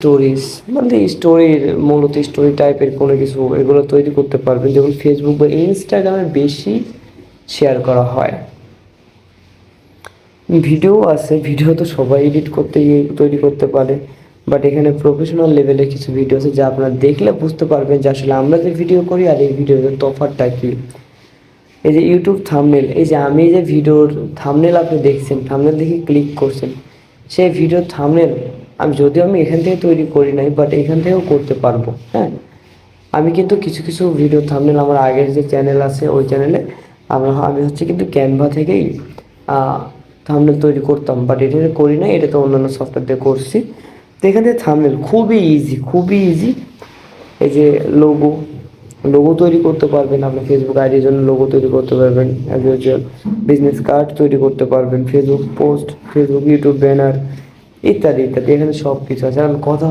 Stories মানে স্টোরির মূলত স্টোরি টাইপের কোনো কিছু এগুলো তৈরি করতে পারবেন, যেমন ফেসবুক বা ইনস্টাগ্রামে বেশি শেয়ার করা হয়। ভিডিও আছে, ভিডিও তো সবাই এডিট করতে গিয়ে তৈরি করতে পারে, বাট এখানে প্রফেশনাল লেভেলের কিছু ভিডিও আছে যা আপনারা দেখলে বুঝতে পারবেন যে আসলে আমরা যে ভিডিও করি আর এই ভিডিওর তফাৎটা কী। এই যে ইউটিউব থাম্বনেল, এই যে আমি যে ভিডিওর থাম্বনেল আপনি দেখছেন, থাম্বনেল দেখে ক্লিক করছেন, সেই ভিডিওর থাম্বনেল আমি এখান থেকে তৈরি করি নাই, বাট এখান থেকেও করতে পারবো। হ্যাঁ, আমি কিন্তু কিছু কিছু ভিডিও থাম্বনেল আমার আগের যে চ্যানেল আছে ওই চ্যানেলে আমি হচ্ছে কিন্তু ক্যানভা থেকেই থাম্বনেল তৈরি করতাম, বাট এটা করি না, এটা তো অন্যান্য সফটওয়্যার দিয়ে করছি। তো এখান থেকে থাম্বনেল খুবই ইজি, খুবই ইজি। এই যে লোগো, লোগো তৈরি করতে পারবেন, আপনি ফেসবুক আইডির জন্য লোগো তৈরি করতে পারবেন, অ্যাজ ইউজুয়াল বিজনেস কার্ড তৈরি করতে পারবেন, Facebook post, Facebook YouTube banner ইত্যাদি ইত্যাদি, এখানে সব কিছু আছে। এখন কথা